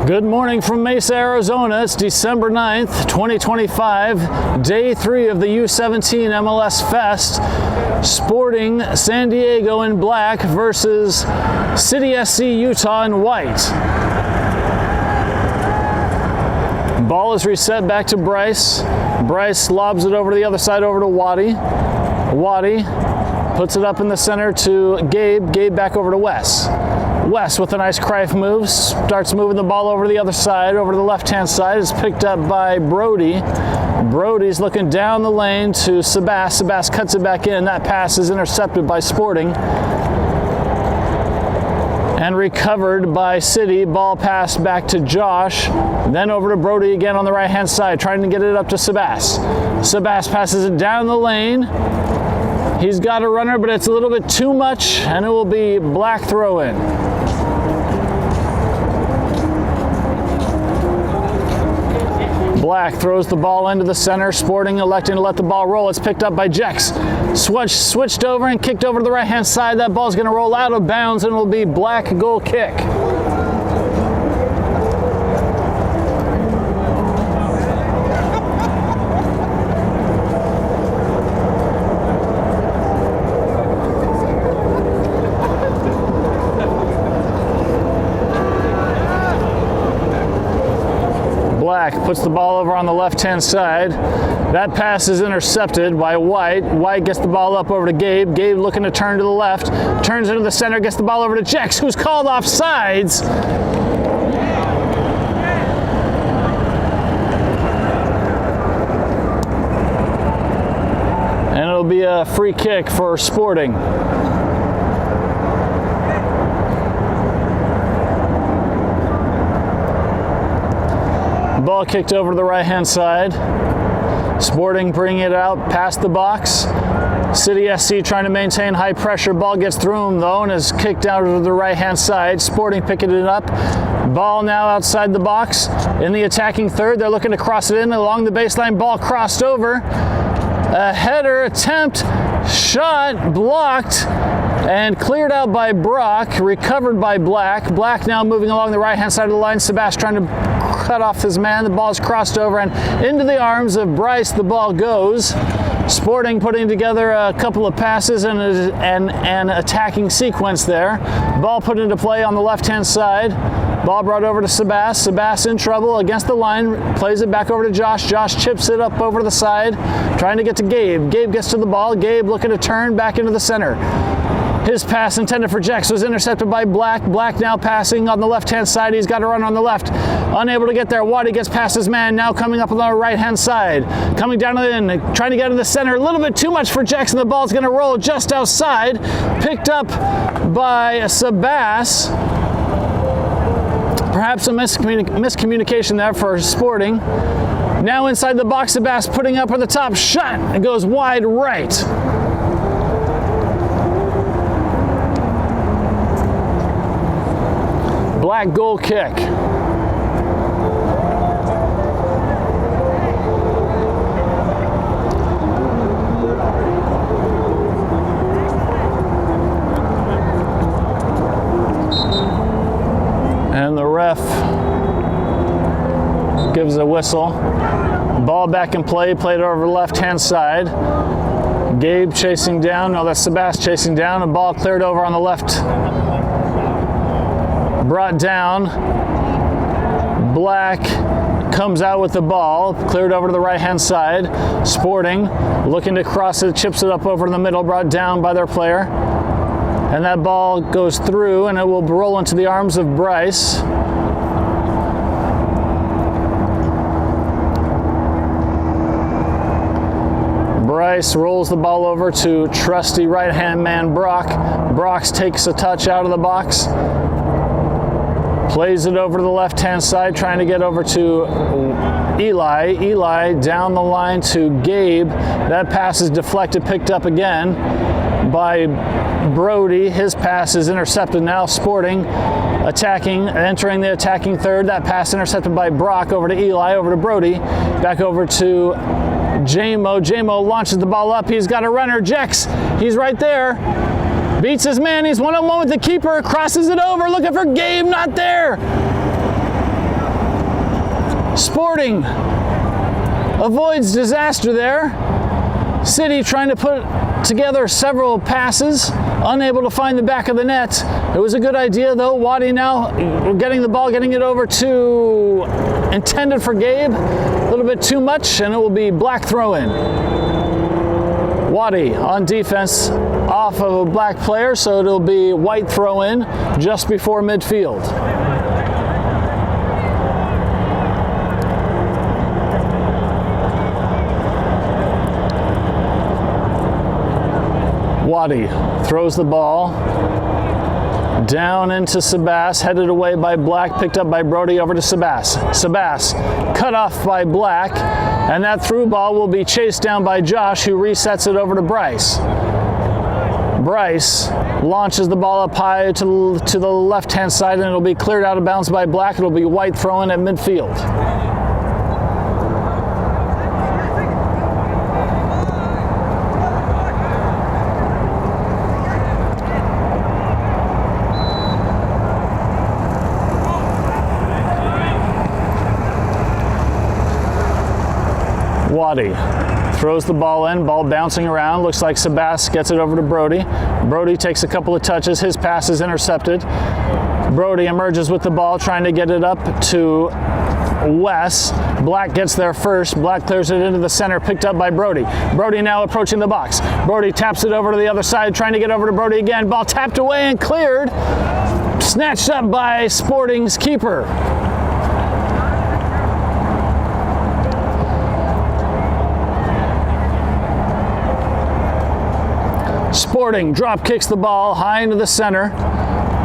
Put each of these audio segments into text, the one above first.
Good morning from Mesa, Arizona. It's December 9th, 2025, day 3 of the U17 MLS Fest. Sporting San Diego in black versus City SC Utah in white. Ball is reset back to Bryce. Bryce lobs it over to the other side, over to Waddy. Waddy puts it up in the center to Gabe. Gabe back over to Wes. Wes with a nice Cruyff move, starts moving the ball over to the other side, over to the left-hand side. It's picked up by Brody. Brody's looking down the lane to Sebass. Sebass cuts it back in. That pass is intercepted by Sporting and recovered by City. Ball passed back to Josh, then over to Brody again on the right-hand side, trying to get it up to Sebass. Sebass passes it down the lane. He's got a runner, but it's a little bit too much, and it will be black throw-in. Black throws the ball into the center. Sporting electing to let the ball roll. It's picked up by Jex. Switched over and kicked over to the right-hand side. That ball's going to roll out of bounds, and it will be black goal kick. Black puts the ball over on the left-hand side. That pass is intercepted by White. White gets the ball up over to Gabe. Gabe looking to turn to the left. Turns into the center, gets the ball over to Jex, who's called offsides. And it'll be a free kick for Sporting. Ball kicked over to the right-hand side. Sporting bringing it out past the box. City SC trying to maintain high pressure. Ball gets through him though and is kicked out to the right-hand side. Sporting picking it up. Ball now outside the box in the attacking third. They're looking to cross it in along the baseline. Ball crossed over. A header attempt, shot blocked and cleared out by Brock, recovered by Black. Black now moving along the right-hand side of the line. Sebastian trying to cut off his man. The ball's crossed over and into the arms of Bryce. The ball goes. Sporting putting together a couple of passes and an attacking sequence there. Ball put into play on the left-hand side. Ball brought over to Sebass. Sebass in trouble against the line. Plays it back over to Josh. Josh chips it up over to the side, trying to get to Gabe. Gabe gets to the ball. Gabe looking to turn back into the center. His pass intended for Jex was intercepted by Black. Black now passing on the left-hand side. He's got to run on the left. Unable to get there. Waddy gets past his man. Now coming up on the right-hand side. Coming down in, trying to get in the center. A little bit too much for Jex, and the ball's going to roll just outside. Picked up by Sebass. Perhaps a miscommunication there for Sporting. Now inside the box, Sebass putting up for the top shot. It goes wide right. Black goal kick. And the ref gives a whistle. Ball back in play, played over the left-hand side. Gabe chasing down, no, that's Sebass chasing down. A ball cleared over on the left. Brought down. Black comes out with the ball, cleared over to the right-hand side. Sporting looking to cross it, chips it up over in the middle, brought down by their player. And that ball goes through and it will roll into the arms of Bryce. Bryce rolls the ball over to trusty right-hand man Brock. Brock takes a touch out of the box. Plays it over to the left-hand side, trying to get over to Eli. Eli down the line to Gabe. That pass is deflected, picked up again by Brody. His pass is intercepted now. Sporting attacking, entering the attacking third. That pass intercepted by Brock over to Eli, over to Brody. Back over to J-Mo. J-Mo launches the ball up. He's got a runner. Jex, he's right there. Beats his man. He's one-on-one with the keeper. Crosses it over. Looking for Gabe. Not there. Sporting avoids disaster there. City trying to put together several passes, unable to find the back of the net. It was a good idea though. Waddy now getting the ball, getting it over to intended for Gabe. A little bit too much, and it will be Black throw in. Waddy on defense off of a Black player, so it'll be white throw in just before midfield. Waddy throws the ball down into Sebass, headed away by Black, picked up by Brody over to Sebass. Sebass cut off by Black, and that through ball will be chased down by Josh, who resets it over to Bryce. Bryce launches the ball up high to the left-hand side, and it'll be cleared out of bounds by Black. It'll be white throw in at midfield. Waddy throws the ball in, ball bouncing around. Looks like Sebass gets it over to Brody. Brody takes a couple of touches. His pass is intercepted. Brody emerges with the ball, trying to get it up to Wes. Black gets there first. Black clears it into the center, picked up by Brody. Brody now approaching the box. Brody taps it over to the other side, trying to get over to Brody again. Ball tapped away and cleared. Snatched up by Sporting's keeper. Sporting drop kicks the ball high into the center,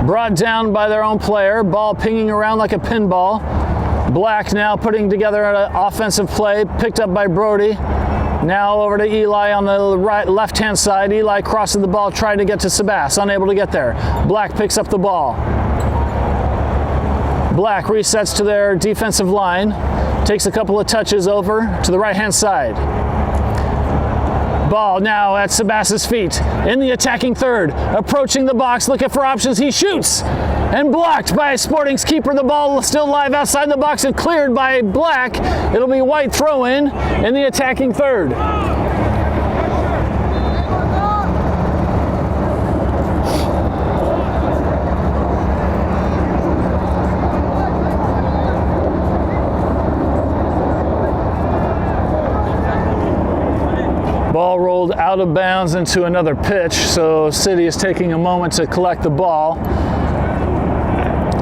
brought down by their own player, ball pinging around like a pinball. Black now putting together an offensive play, picked up by Brody. Now over to Eli on the left-hand side. Eli crosses the ball, trying to get to Sebass, unable to get there. Black picks up the ball. Black resets to their defensive line, takes a couple of touches over to the right-hand side. Ball now at Sebass's feet in the attacking third, approaching the box, looking for options. He shoots and blocked by Sporting's keeper. The ball still live outside the box and cleared by Black. It'll be white throw in the attacking third. Ball rolled out of bounds into another pitch, so City is taking a moment to collect the ball.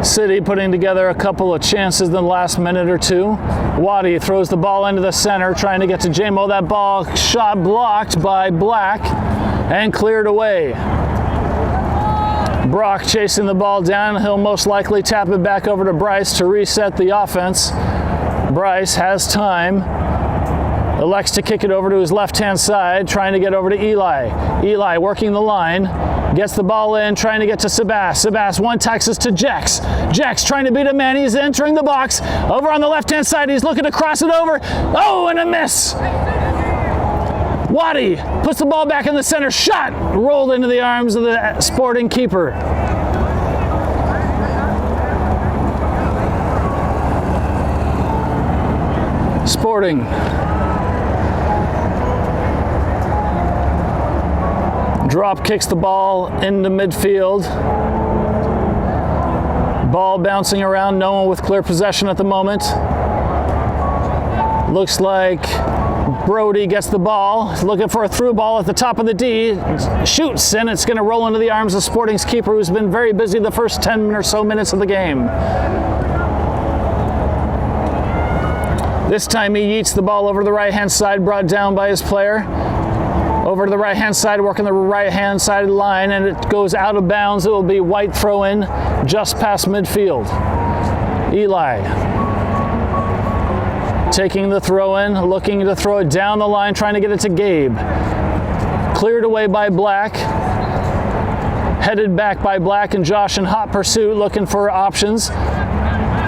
City putting together a couple of chances in the last minute or two. Waddy throws the ball into the center, trying to get to J-Mo. That ball shot blocked by Black and cleared away. Brock chasing the ball down. He'll most likely tap it back over to Bryce to reset the offense. Bryce has time. Elects to kick it over to his left-hand side, trying to get over to Eli. Eli working the line, gets the ball in, trying to get to Sebass. Sebass one-taxes to Jex. Jex trying to beat a man. He's entering the box. Over on the left-hand side, he's looking to cross it over. Oh, and a miss! Waddy puts the ball back in the center. Shot rolled into the arms of the Sporting keeper. Sporting drop kicks the ball into midfield. Ball bouncing around, no one with clear possession at the moment. Looks like Brody gets the ball, looking for a through ball at the top of the D, shoots, and it's going to roll into the arms of Sporting's keeper, who's been very busy the first 10 or so minutes of the game. This time he yeets the ball over to the right-hand side, brought down by his player. Over to the right-hand side, working the right-hand side of the line, and it goes out of bounds. It will be white throw in just past midfield. Eli taking the throw in, looking to throw it down the line, trying to get it to Gabe. Cleared away by Black. Headed back by Black and Josh in hot pursuit, looking for options.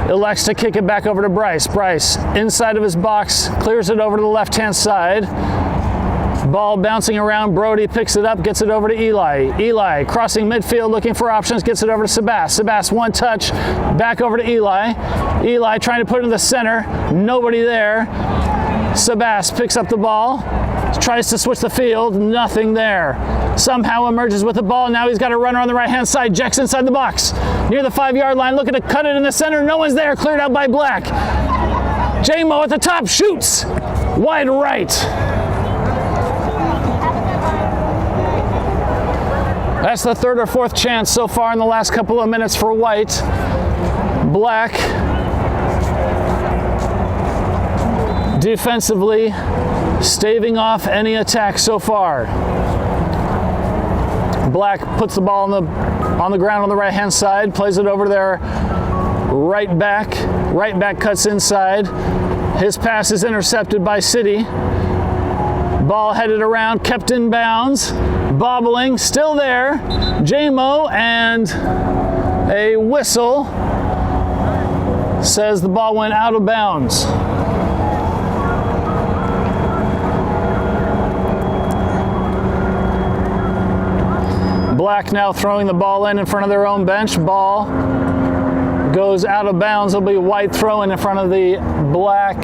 Elects to kick it back over to Bryce. Bryce, inside of his box, clears it over to the left-hand side. Ball bouncing around. Brody picks it up, gets it over to Eli. Eli crossing midfield, looking for options, gets it over to Sebass. Sebass one touch, back over to Eli. Eli trying to put it in the center. Nobody there. Sebass picks up the ball, tries to switch the field. Nothing there. Somehow emerges with the ball. Now he's got a runner on the right-hand side. Jex inside the box, near the 5-yard line, looking to cut it in the center. No one's there. Cleared out by Black. J-Mo at the top, shoots wide right. That's the third or fourth chance so far in the last couple of minutes for White. Black defensively staving off any attack so far. Black puts the ball on the ground on the right-hand side, plays it over to their right back. Right back cuts inside. His pass is intercepted by City. Ball headed around, kept in bounds. Bobbling, still there. J-Mo, and a whistle says the ball went out of bounds. Black now throwing the ball in front of their own bench. Ball goes out of bounds. It'll be White throwing in front of the Black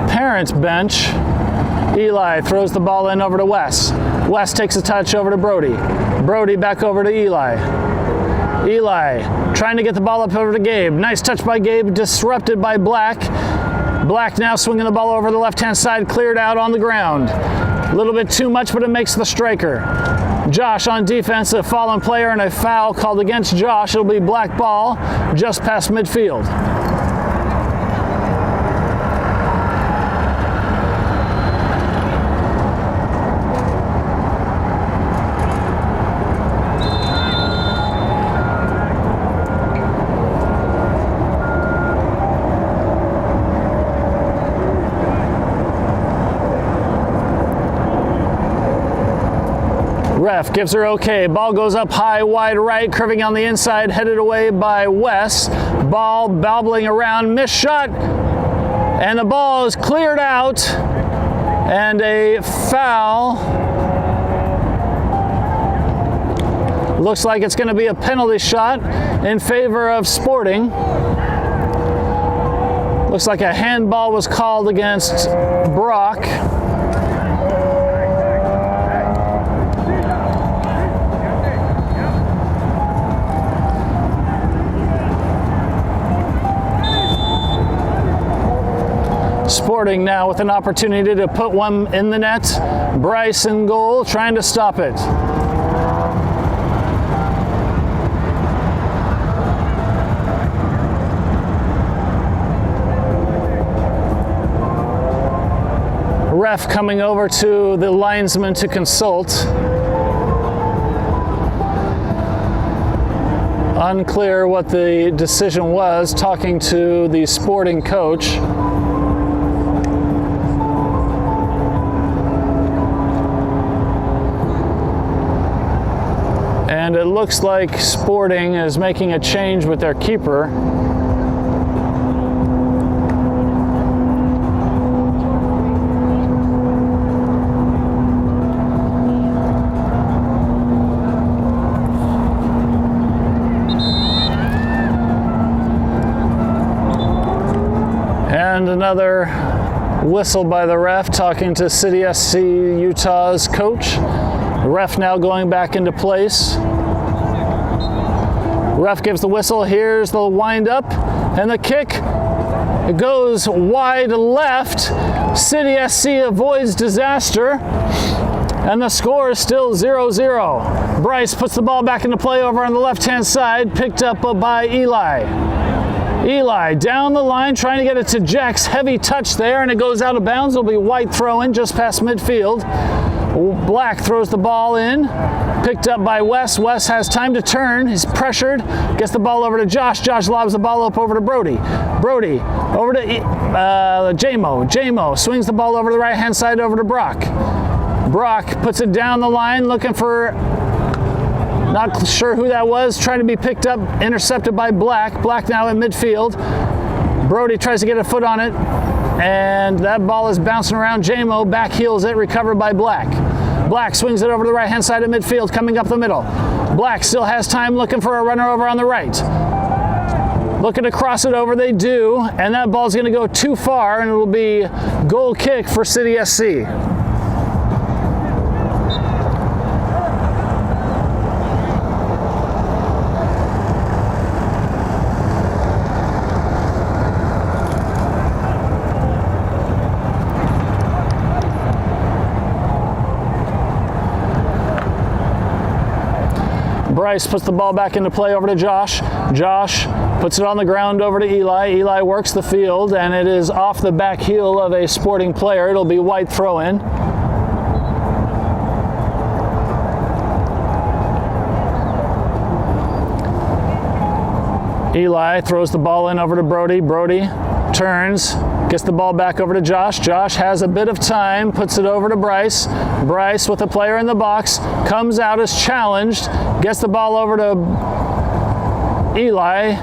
parents bench. Eli throws the ball in over to Wes. Wes takes a touch over to Brody. Brody back over to Eli. Eli trying to get the ball up over to Gabe. Nice touch by Gabe, disrupted by Black. Black now swinging the ball over the left-hand side, cleared out on the ground. A little bit too much, but it makes the striker. Josh on defense, a fallen player and a foul called against Josh. It'll be Black ball just past midfield. Ref gives her okay. Ball goes up high, wide right, curving on the inside, headed away by Wes. Ball bobbling around, missed shot, and the ball is cleared out, and a foul. Looks like it's going to be a penalty shot in favor of Sporting. Looks like a handball was called against Brock. Sporting now with an opportunity to put one in the net. Bryce in goal, trying to stop it. Ref coming over to the linesman to consult. Unclear what the decision was, talking to the Sporting coach. And it looks like Sporting is making a change with their keeper. And another whistle by the ref, talking to City SC Utah's coach. The ref now going back into place. Ref gives the whistle. Here's the wind up and the kick. It goes wide left. City SC avoids disaster. And the score is still 0-0. Bryce puts the ball back into play over on the left-hand side, picked up by Eli. Eli down the line, trying to get it to Jex. Heavy touch there, and it goes out of bounds. It'll be White throwing just past midfield. Black throws the ball in, picked up by Wes. Wes has time to turn. He's pressured, gets the ball over to Josh. Josh lobs the ball up over to Brody. Brody over to J-Mo. J-Mo swings the ball over the right-hand side over to Brock. Brock puts it down the line, looking for, not sure who that was, trying to be picked up, intercepted by Black. Black now in midfield. Brody tries to get a foot on it, and that ball is bouncing around. JMO back heels it, recovered by Black. Black swings it over to the right-hand side of midfield, coming up the middle. Black still has time, looking for a runner over on the right. Looking to cross it over, they do, and that ball's going to go too far, and it'll be goal kick for City SC. Bryce puts the ball back into play over to Josh. Josh puts it on the ground over to Eli. Eli works the field, and it is off the back heel of a Sporting player. It'll be white throw-in. Eli throws the ball in over to Brody. Brody turns, gets the ball back over to Josh. Josh has a bit of time, puts it over to Bryce. Bryce with a player in the box, comes out as challenged, gets the ball over to Eli.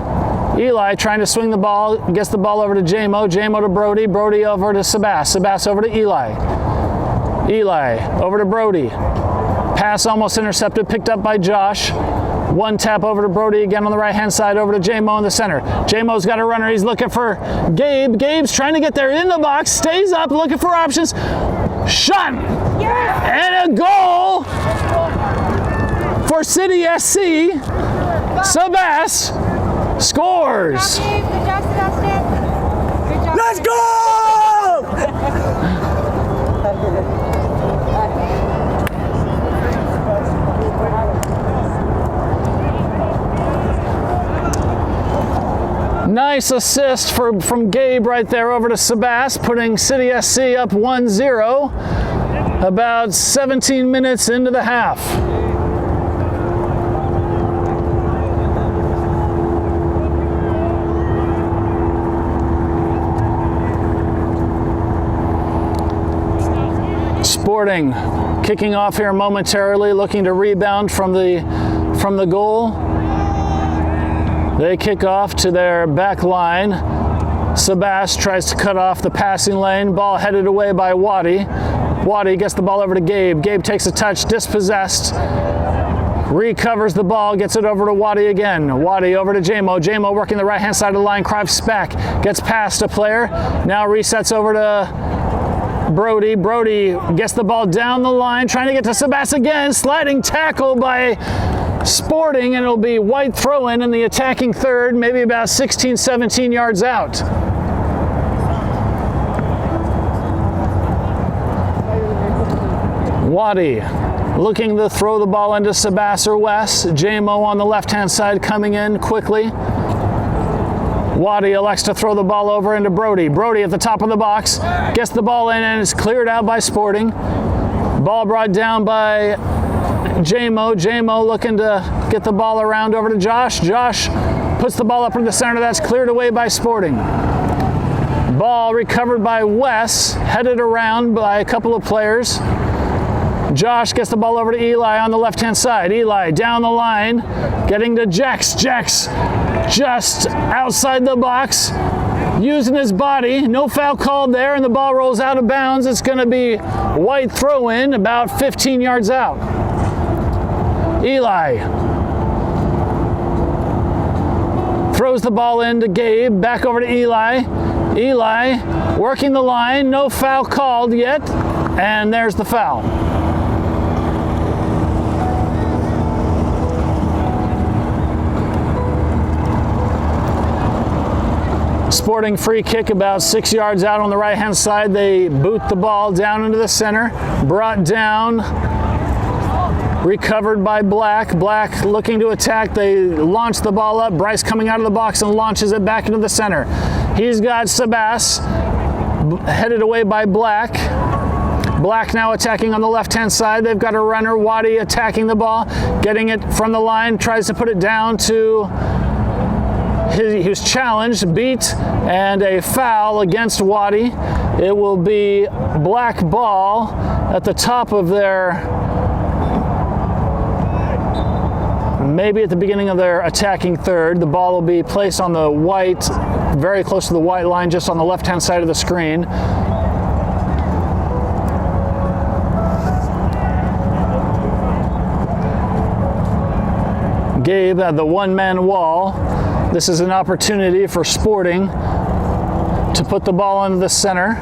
Eli trying to swing the ball, gets the ball over to JMO. JMO to Brody. Brody over to Sebass. Sebass over to Eli. Eli over to Brody. Pass almost intercepted, picked up by Josh. One tap over to Brody again on the right-hand side, over to JMO in the center. JMO's got a runner. He's looking for Gabe. Gabe's trying to get there in the box. Stays up, looking for options. Shot! And a goal for City SC. Sebass scores. Let's go! Nice assist from Gabe right there over to Sebass, putting City SC up 1-0 about 17 minutes into the half. Sporting kicking off here momentarily, looking to rebound from the goal. They kick off to their back line. Sebass tries to cut off the passing lane. Ball headed away by Waddy. Waddy gets the ball over to Gabe. Gabe takes a touch, dispossessed. Recovers the ball, gets it over to Waddy again. Waddy over to JMO. JMO working the right-hand side of the line. Cripes back, gets past a player. Now resets over to Brody. Brody gets the ball down the line, trying to get to Sebass again. Sliding tackle by Sporting, and it'll be white throw-in in the attacking third, maybe about 16, 17 yards out. Waddy looking to throw the ball into Sebass or Wes. JMO on the left-hand side coming in quickly. Waddy elects to throw the ball over into Brody. Brody at the top of the box, gets the ball in, and it's cleared out by Sporting. Ball brought down by JMO. JMO looking to get the ball around over to Josh. Josh puts the ball up in the center. That's cleared away by Sporting. Ball recovered by Wes, headed around by a couple of players. Josh gets the ball over to Eli on the left-hand side. Eli down the line, getting to Jex. Jex just outside the box, using his body. No foul called there, and the ball rolls out of bounds. It's going to be white throw-in about 15 yards out. Eli throws the ball into Gabe, back over to Eli. Eli working the line, no foul called yet, and there's the foul. Sporting free kick about 6 yards out on the right-hand side. They boot the ball down into the center, brought down. Recovered by Black. Black looking to attack. They launch the ball up. Bryce coming out of the box and launches it back into the center. He's got Sebass headed away by Black. Black now attacking on the left-hand side. They've got a runner, Waddy, attacking the ball, getting it from the line, tries to put it down to he was challenged, beat, and a foul against Waddy. It will be Black ball at the top of their, maybe at the beginning of their attacking third. The ball will be placed on the white very close to the white line, just on the left-hand side of the screen. Gabe at the one-man wall. This is an opportunity for Sporting to put the ball into the center.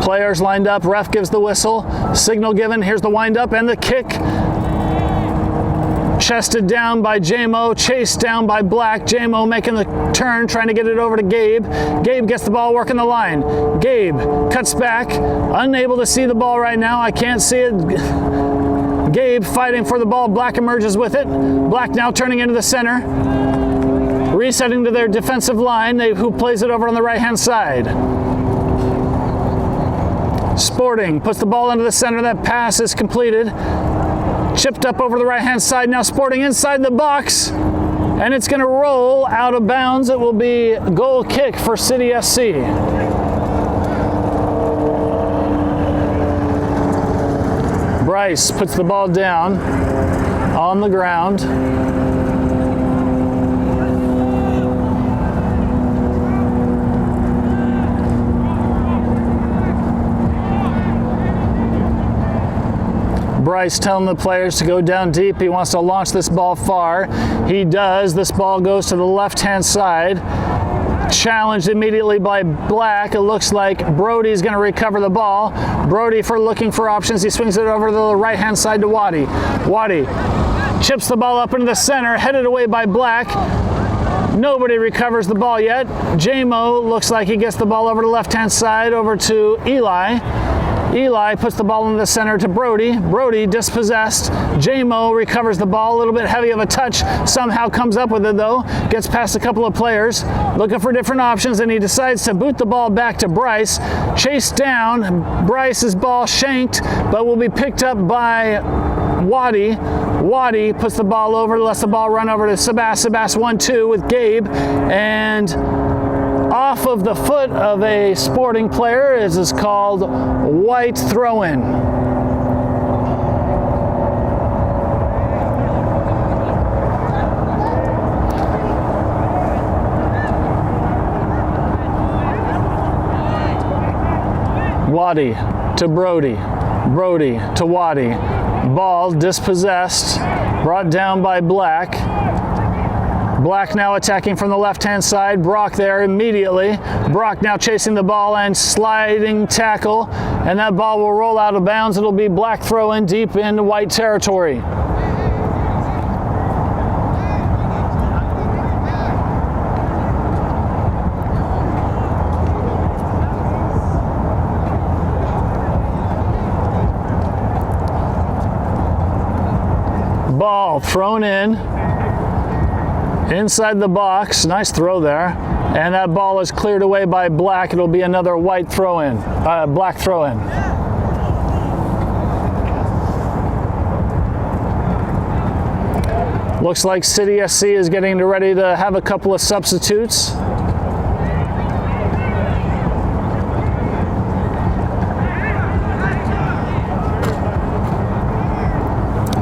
Players lined up, ref gives the whistle, signal given, here's the wind-up and the kick. Chested down by J-Mo, chased down by Black. J-Mo making the turn, trying to get it over to Gabe. Gabe gets the ball working the line. Gabe cuts back, unable to see the ball right now. I can't see it. Gabe fighting for the ball. Black emerges with it. Black now turning into the center. Resetting to their defensive line, who plays it over on the right-hand side. Sporting puts the ball into the center. That pass is completed. Chipped up over the right-hand side. Now Sporting inside the box. And it's going to roll out of bounds. It will be a goal kick for City SC. Bryce puts the ball down on the ground. Bryce telling the players to go down deep. He wants to launch this ball far. He does. This ball goes to the left-hand side. Challenged immediately by Black. It looks like Brody's going to recover the ball. Brody looking for options. He swings it over to the right-hand side to Waddy. Waddy chips the ball up into the center, headed away by Black. Nobody recovers the ball yet. J-Mo looks like he gets the ball over to the left-hand side, over to Eli. Eli puts the ball in the center to Brody. Brody dispossessed. J-Mo recovers the ball, a little bit heavy of a touch. Somehow comes up with it though. Gets past a couple of players. Looking for different options, and he decides to boot the ball back to Bryce. Chased down. Bryce's ball shanked, but will be picked up by Waddy. Waddy puts the ball over, lets the ball run over to Sebass. Sebass 1-2 with Gabe. And off of the foot of a Sporting player is called white throw-in. Waddy to Brody. Brody to Waddy. Ball dispossessed, brought down by Black. Black now attacking from the left-hand side. Brock there immediately. Brock now chasing the ball and sliding tackle. And that ball will roll out of bounds. It'll be Black throw-in deep into white territory. Ball thrown in. Inside the box, nice throw there, and that ball is cleared away by Black. It'll be another white throw-in, Black throw-in. Looks like City SC is getting ready to have a couple of substitutes.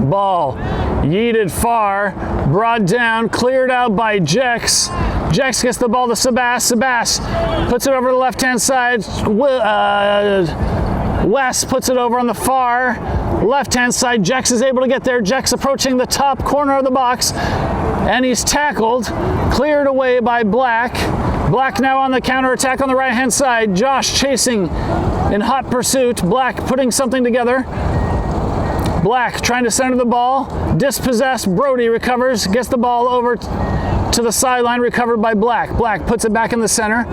Ball yeeted far, brought down, cleared out by Jex. Jex gets the ball to Sebass. Sebass puts it over the left-hand side. West puts it over on the far left-hand side. Jex is able to get there. Jex approaching the top corner of the box, and he's tackled, cleared away by Black. Black now on the counter-attack on the right-hand side. Josh chasing in hot pursuit. Black putting something together. Black trying to center the ball, dispossessed. Brody recovers, gets the ball over to the sideline, recovered by Black. Black puts it back in the center.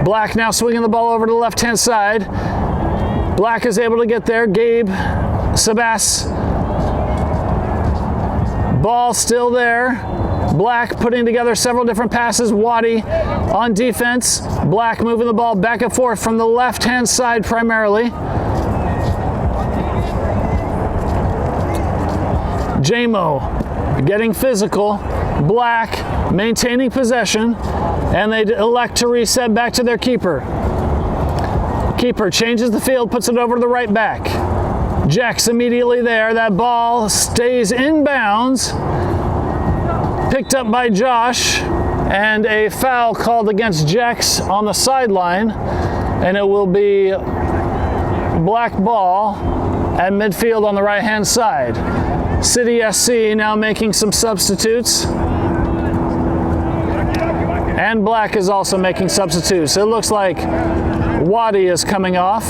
Black now swinging the ball over to the left-hand side. Black is able to get there. Gabe, Sebass. Ball still there. Black putting together several different passes. Waddy on defense. Black moving the ball back and forth from the left-hand side primarily. J-Mo getting physical. Black maintaining possession, and they elect to reset back to their keeper. Keeper changes the field, puts it over to the right back. Jex immediately there. That ball stays in bounds. picked up by Josh, and a foul called against Jex on the sideline, and it will be black ball at midfield on the right-hand side. City SC now making some substitutes. And black is also making substitutes. It looks like Waddy is coming off.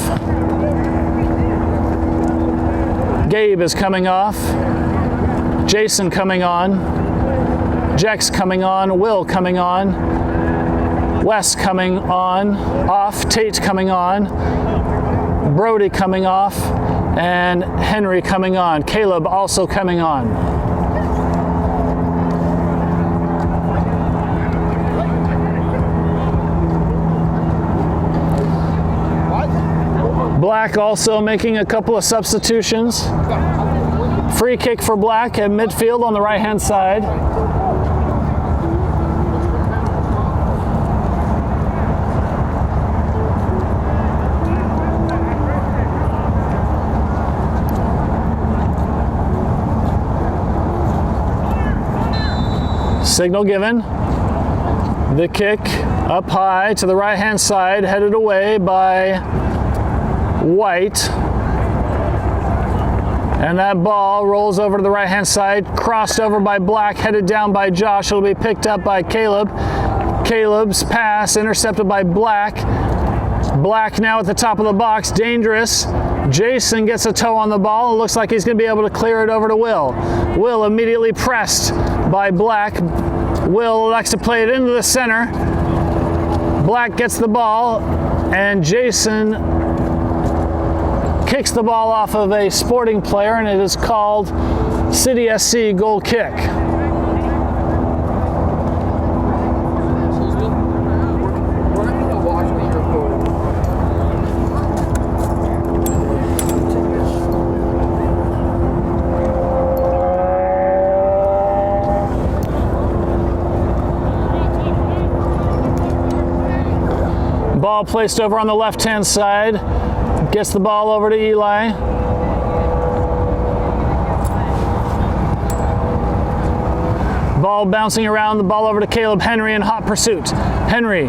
Gabe is coming off. Jason coming on. Jex coming on. Will coming on. Wes coming on. Off. Tate coming on. Brody coming off. And Henry coming on. Caleb also coming on. Black also making a couple of substitutions. Free kick for black at midfield on the right-hand side. Signal given. The kick up high to the right-hand side, headed away by White, and that ball rolls over to the right hand side, crossed over by Black, headed down by Josh. It'll be picked up by Caleb. Caleb's pass intercepted by Black. Black now at the top of the box, dangerous. Jason gets a toe on the ball. It looks like he's going to be able to clear it over to Will. Will immediately pressed by Black. Will elects to play it into the center. Black gets the ball, and Jason kicks the ball off of a Sporting player, and it is called City SC goal kick. Ball placed over on the left-hand side. Gets the ball over to Eli. Ball bouncing around, the ball over to Caleb. Henry in hot pursuit. Henry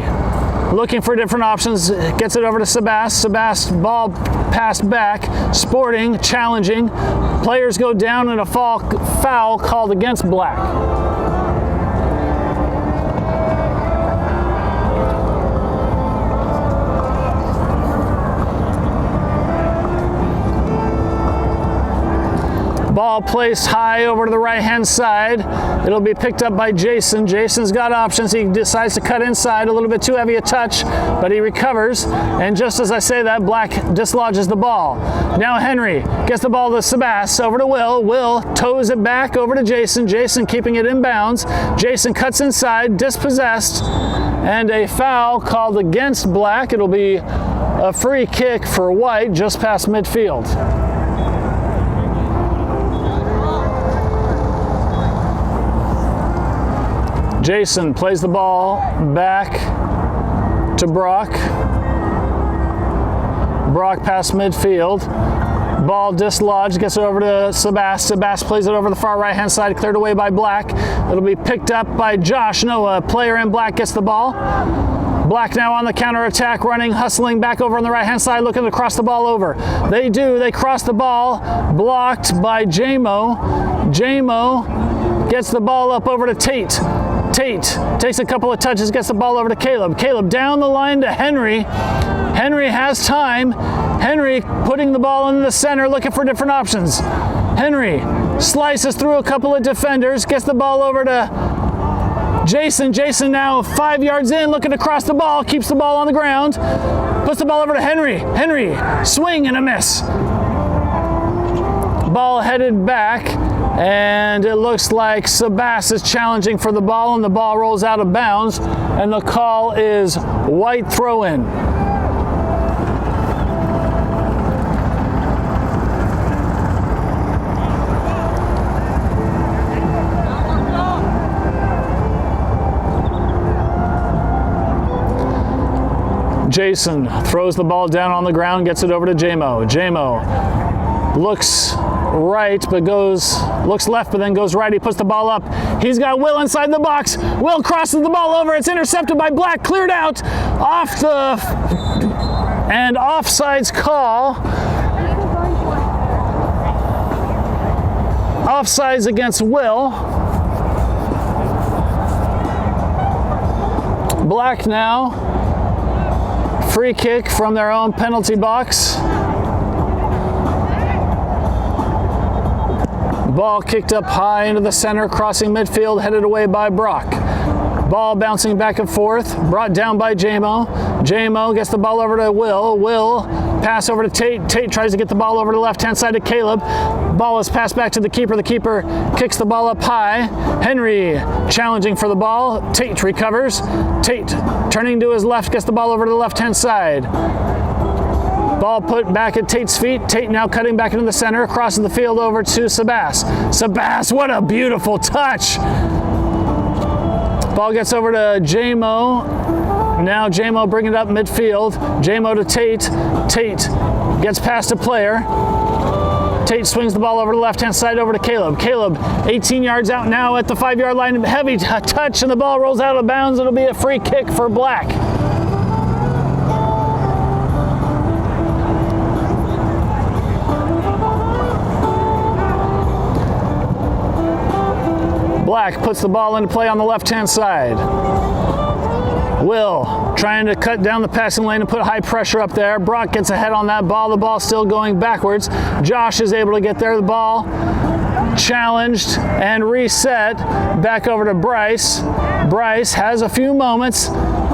looking for different options, gets it over to Sebass. Sebass, ball passed back. Sporting, challenging. Players go down, and a foul called against Black. Ball placed high over to the right-hand side. It'll be picked up by Jason. Jason's got options. He decides to cut inside. A little bit too heavy a touch, but he recovers. And just as I say that, Black dislodges the ball. Now Henry gets the ball to Sebass. Over to Will. Will toes it back over to Jason. Jason keeping it in bounds. Jason cuts inside, dispossessed, and a foul called against Black. It'll be a free kick for White just past midfield. Jason plays the ball back to Brock. Brock past midfield. Ball dislodged, gets it over to Sebass. Sebass plays it over the far right-hand side, cleared away by Black. It'll be picked up by Josh. No, a player in black gets the ball. Black now on the counter-attack, running, hustling back over on the right-hand side, looking to cross the ball over. They do. They cross the ball, blocked by J-Mo. J-Mo gets the ball up over to Tate. Tate takes a couple of touches, gets the ball over to Caleb. Caleb down the line to Henry. Henry has time. Henry putting the ball in the center, looking for different options. Henry slices through a couple of defenders, gets the ball over to Jason. Jason now 5 yards in, looking to cross the ball, keeps the ball on the ground, puts the ball over to Henry. Henry, swing and a miss. Ball headed back, and it looks like Sebass is challenging for the ball, and the ball rolls out of bounds, and the call is White throw-in. Jason throws the ball down on the ground, gets it over to J-Mo. J-Mo looks right, but looks left, but then goes right. He puts the ball up. He's got Will inside the box. Will crosses the ball over. It's intercepted by Black, cleared out and offsides call. Offsides against Will. Black now. Free kick from their own penalty box. Ball kicked up high into the center, crossing midfield, headed away by Brock. Ball bouncing back and forth, brought down by J-Mo. J-Mo gets the ball over to Will. Will pass over to Tate. Tate tries to get the ball over to the left-hand side to Caleb. Ball is passed back to the keeper. The keeper kicks the ball up high. Henry challenging for the ball. Tate recovers. Tate turning to his left, gets the ball over to the left-hand side. Ball put back at Tate's feet. Tate now cutting back into the center, crosses the field over to Sebass. Sebass, what a beautiful touch! Ball gets over to J-Mo. Now J-Mo bringing it up midfield. J-Mo to Tate. Tate gets past a player. Tate swings the ball over to the left-hand side over to Caleb. Caleb 18 yards out now at the 5-yard line. Heavy touch and the ball rolls out of bounds. It'll be a free kick for Black. Black puts the ball into play on the left-hand side. Will trying to cut down the passing lane and put high pressure up there. Brock gets ahead on that ball. The ball still going backwards. Josh is able to get there. The ball challenged and reset back over to Bryce. Bryce has a few moments.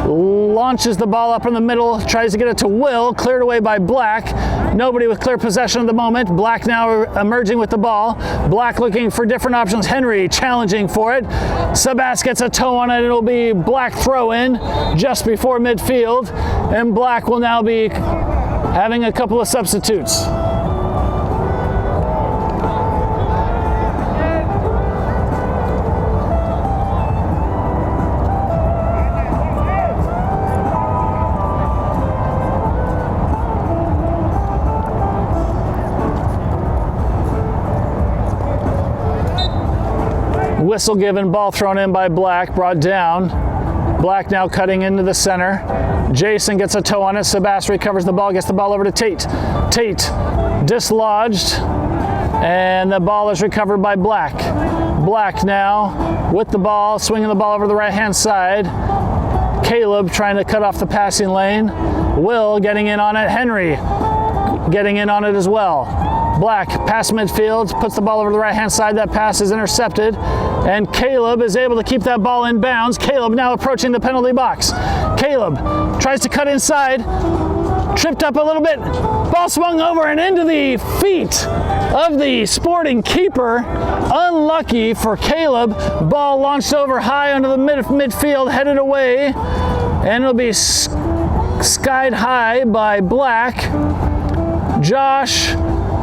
Launches the ball up in the middle, tries to get it to Will, cleared away by Black. Nobody with clear possession at the moment. Black now emerging with the ball. Black looking for different options. Henry challenging for it. Sebass gets a toe on it. It'll be Black throw in just before midfield. And Black will now be having a couple of substitutes. Whistle given, ball thrown in by Black, brought down. Black now cutting into the center. Jason gets a toe on it. Sebass recovers the ball, gets the ball over to Tate. Tate dislodged, and the ball is recovered by Black. Black now with the ball, swinging the ball over the right-hand side. Caleb trying to cut off the passing lane. Will getting in on it. Henry getting in on it as well. Black past midfield, puts the ball over the right-hand side. That pass is intercepted, and Caleb is able to keep that ball in bounds. Caleb now approaching the penalty box. Caleb tries to cut inside, tripped up a little bit, ball swung over and into the feet of the Sporting keeper. Unlucky for Caleb. Ball launched over high onto the midfield, headed away, and it'll be skied high by Black. Josh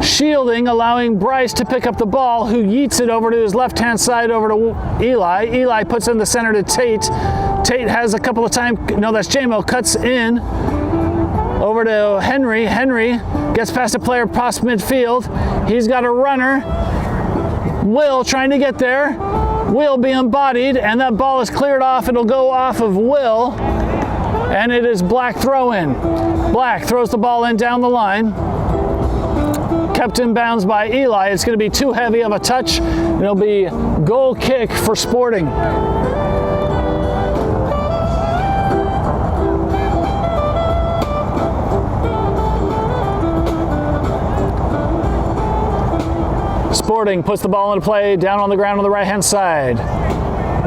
shielding, allowing Bryce to pick up the ball, who yeets it over to his left-hand side over to Eli. Eli puts it in the center to Tate. Tate has a couple of times, no, that's J-Mo, cuts in over to Henry. Henry gets past a player past midfield. He's got a runner. Will trying to get there. Will be embodied, and that ball is cleared off. It'll go off of Will, and it is Black throw in. Black throws the ball in down the line. Kept in bounds by Eli. It's going to be too heavy of a touch. It'll be goal kick for Sporting. Sporting puts the ball into play down on the ground on the right-hand side.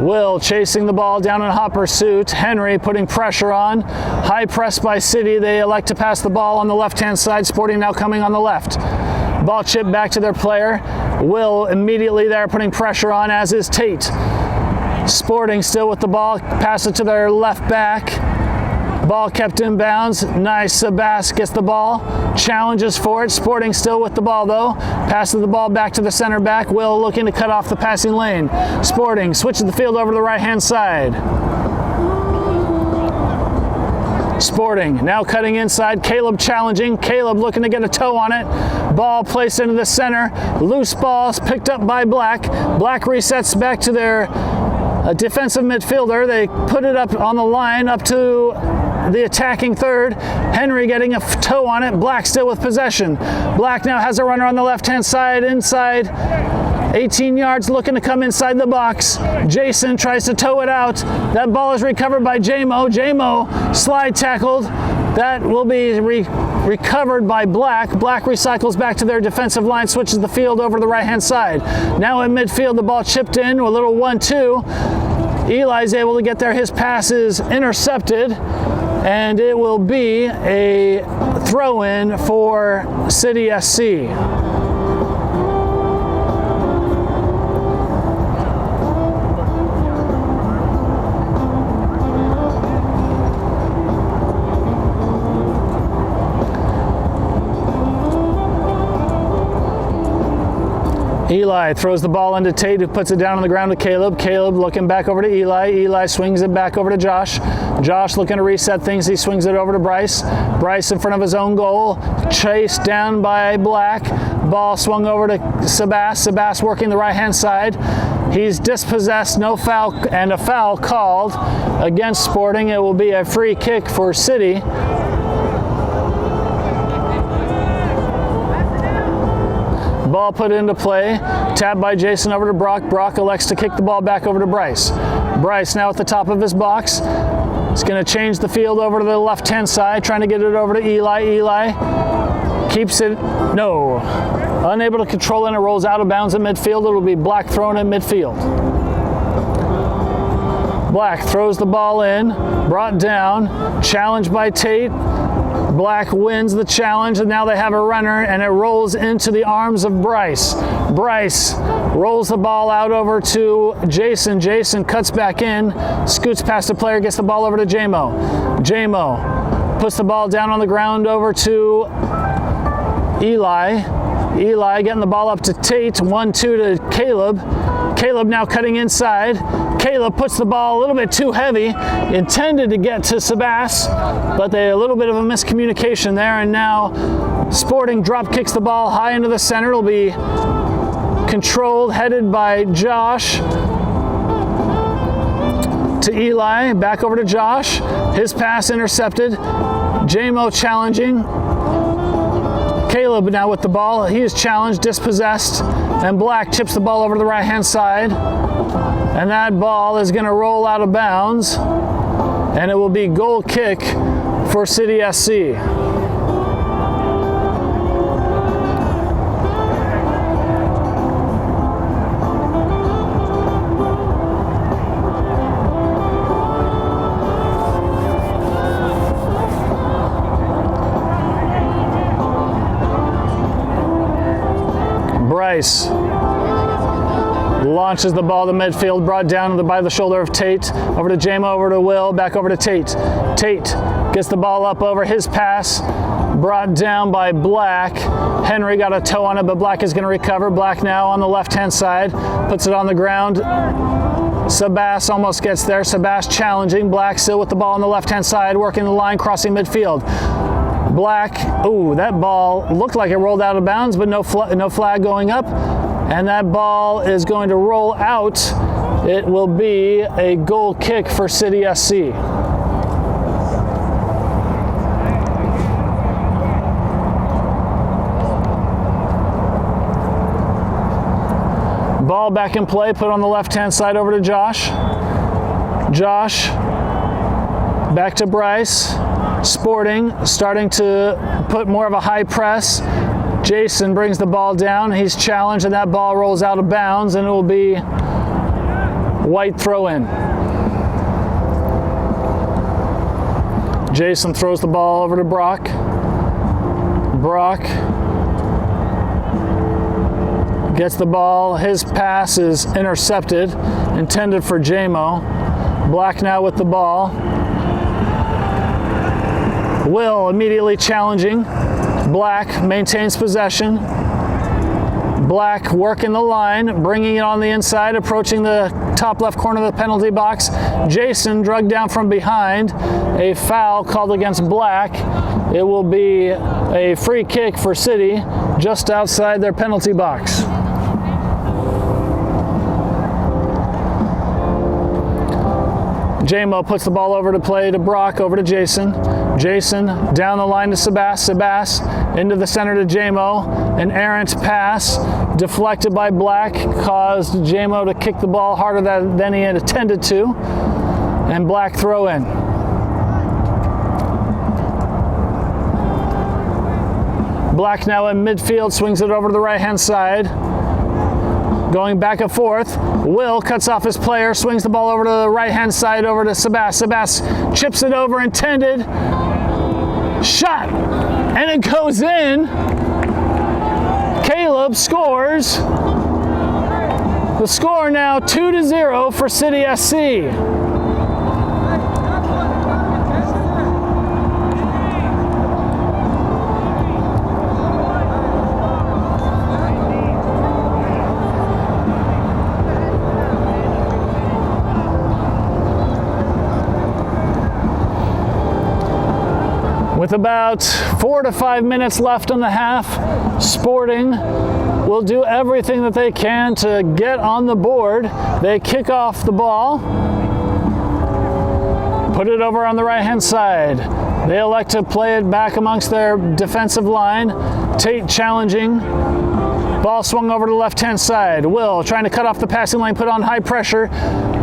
Will chasing the ball down in hot pursuit. Henry putting pressure on. High press by City. They elect to pass the ball on the left-hand side. Sporting now coming on the left. Ball chipped back to their player. Will immediately there putting pressure on, as is Tate. Sporting still with the ball. Pass it to their left back. Ball kept in bounds. Nice. Sebass gets the ball. Challenges for it. Sporting still with the ball though. Passes the ball back to the center back. Will looking to cut off the passing lane. Sporting switches the field over to the right-hand side. Sporting now cutting inside. Caleb challenging. Caleb looking to get a toe on it. Ball placed into the center. Loose balls picked up by Black. Black resets back to their defensive midfielder. They put it up on the line up to the attacking third. Henry getting a toe on it. Black still with possession. Black now has a runner on the left-hand side, inside 18 yards, looking to come inside the box. Jason tries to toe it out. That ball is recovered by J-Mo. J-Mo slide tackled. That will be recovered by Black. Black recycles back to their defensive line, switches the field over to the right-hand side. Now in midfield, the ball chipped in, a little 1-2. Eli's able to get there. His pass is intercepted, and it will be a throw-in for City SC. Eli throws the ball into Tate, who puts it down on the ground to Caleb. Caleb looking back over to Eli. Eli swings it back over to Josh. Josh looking to reset things. He swings it over to Bryce. Bryce in front of his own goal. Chased down by Black. Ball swung over to Sebass. Sebass working the right-hand side. He's dispossessed, no foul, and a foul called against Sporting. It will be a free kick for City. Ball put into play, tapped by Jason over to Brock. Brock elects to kick the ball back over to Bryce. Bryce now at the top of his box. He's going to change the field over to the left-hand side, trying to get it over to Eli. Eli keeps it, no. Unable to control it, and it rolls out of bounds in midfield. It'll be Black thrown in midfield. Black throws the ball in, brought down, challenged by Tate. Black wins the challenge, and now they have a runner, and it rolls into the arms of Bryce. Bryce rolls the ball out over to Jason. Jason cuts back in, scoots past the player, gets the ball over to J-Mo. J-Mo puts the ball down on the ground over to Eli. Eli getting the ball up to Tate, 1-2 to Caleb. Caleb now cutting inside. Caleb puts the ball a little bit too heavy, intended to get to Sebass, but a little bit of a miscommunication there, and now Sporting drop kicks the ball high into the center. It'll be controlled, headed by Josh to Eli, back over to Josh. His pass intercepted. J-Mo challenging. Caleb now with the ball. He is challenged, dispossessed, and Black chips the ball over to the right-hand side. And that ball is going to roll out of bounds, and it will be goal kick for City SC. Bryce launches the ball to midfield, brought down by the shoulder of Tate. Over to J-Mo, over to Will, back over to Tate. Tate gets the ball up over his pass, brought down by Black. Henry got a toe on it, but Black is going to recover. Black now on the left-hand side, puts it on the ground. Sebass almost gets there. Sebass challenging. Black still with the ball on the left-hand side, working the line, crossing midfield. Black, ooh, that ball looked like it rolled out of bounds, but no flag going up. And that ball is going to roll out. It will be a goal kick for City SC. Ball back in play, put on the left-hand side over to Josh. Josh, back to Bryce. Sporting, starting to put more of a high press. Jason brings the ball down. He's challenged, and that ball rolls out of bounds, and it will be White throw-in. Jason throws the ball over to Brock. Brock gets the ball. His pass is intercepted, intended for J-Mo. Black now with the ball. Will immediately challenging. Black maintains possession. Black working the line, bringing it on the inside, approaching the top left corner of the penalty box. Jason drugged down from behind. A foul called against Black. It will be a free kick for City just outside their penalty box. J-Mo puts the ball over to play to Brock, over to Jason. Jason down the line to Sebass. Sebass into the center to J-Mo. An errant pass deflected by Black caused J-Mo to kick the ball harder than he had intended to. And Black throw in. Black now in midfield, swings it over to the right-hand side. Going back and forth. Will cuts off his player, swings the ball over to the right-hand side, over to Sebass. Sebass chips it over, intended. Shot! And it goes in. Caleb scores. The score now 2-0 for City SC. With about 4 to 5 minutes left in the half, Sporting will do everything that they can to get on the board. They kick off the ball, put it over on the right-hand side. They elect to play it back amongst their defensive line. Tate challenging. Ball swung over to the left-hand side. Will trying to cut off the passing lane, put on high pressure.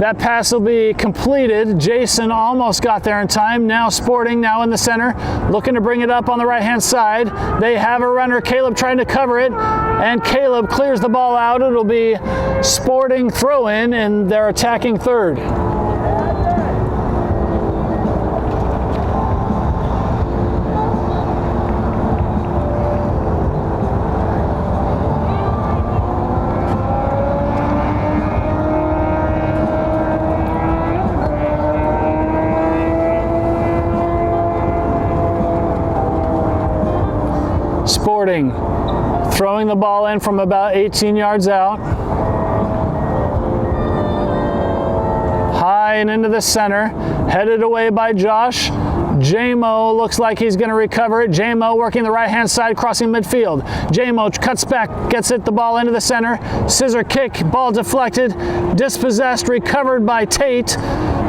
That pass will be completed. Jason almost got there in time. Now Sporting, now in the center, looking to bring it up on the right-hand side. They have a runner, Caleb trying to cover it, and Caleb clears the ball out. It'll be Sporting throw-in, and they're attacking third. Sporting throwing the ball in from about 18 yards out. High and into the center. Headed away by Josh. J-Mo looks like he's going to recover it. J-Mo working the right-hand side, crossing midfield. J-Mo cuts back, gets it, the ball into the center. Scissor kick, ball deflected, dispossessed, recovered by Tate.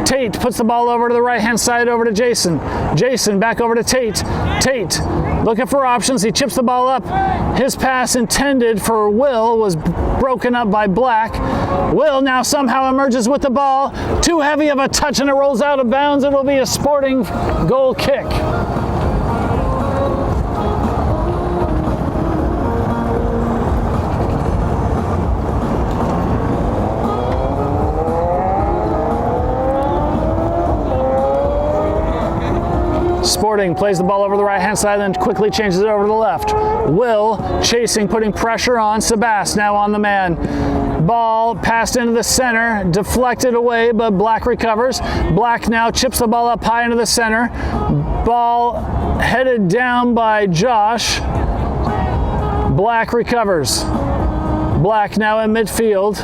Tate puts the ball over to the right-hand side, over to Jason. Jason back over to Tate. Tate looking for options. He chips the ball up. His pass intended for Will was broken up by Black. Will now somehow emerges with the ball. Too heavy of a touch and it rolls out of bounds. It will be a Sporting goal kick. Sporting plays the ball over the right-hand side, then quickly changes it over to the left. Will chasing, putting pressure on Sebass, now on the man. Ball passed into the center, deflected away, but Black recovers. Black now chips the ball up high into the center. Ball headed down by Josh. Black recovers. Black now in midfield,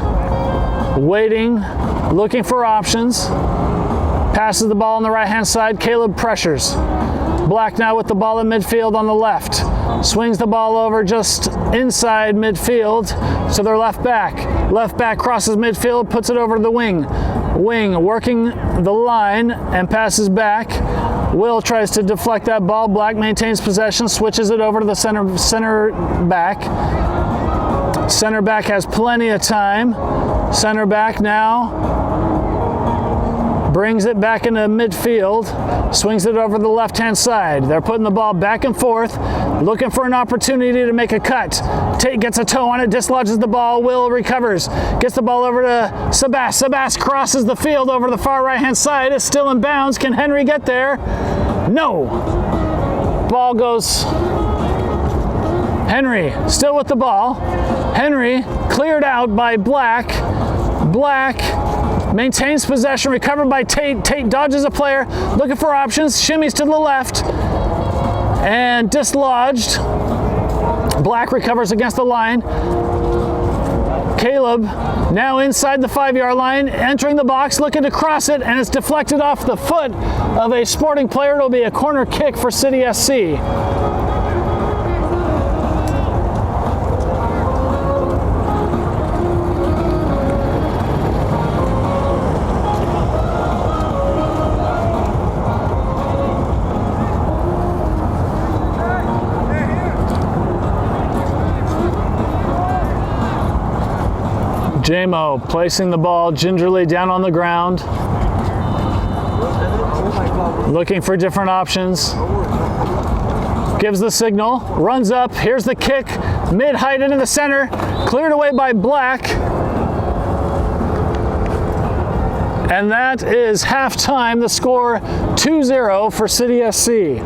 waiting, looking for options. Passes the ball on the right-hand side. Caleb pressures. Black now with the ball in midfield on the left. Swings the ball over just inside midfield to their left back. Left back crosses midfield, puts it over to the wing. Wing working the line and passes back. Will tries to deflect that ball. Black maintains possession, switches it over to the center back. Center back has plenty of time. Center back now brings it back into midfield, swings it over the left-hand side. They're putting the ball back and forth, looking for an opportunity to make a cut. Tate gets a toe on it, dislodges the ball. Will recovers, gets the ball over to Sebass. Sebass crosses the field over the far right-hand side. It's still in bounds. Can Henry get there? No. Ball goes. Henry still with the ball. Henry cleared out by Black. Black maintains possession, recovered by Tate. Tate dodges a player, looking for options, shimmies to the left, and dislodged. Black recovers against the line. Caleb now inside the 5-yard line, entering the box, looking to cross it, and it's deflected off the foot of a Sporting player. It'll be a corner kick for City SC. JMO placing the ball gingerly down on the ground, looking for different options. Gives the signal, runs up, here's the kick, mid-height into the center, cleared away by Black. And that is halftime. The score 2-0 for City SC.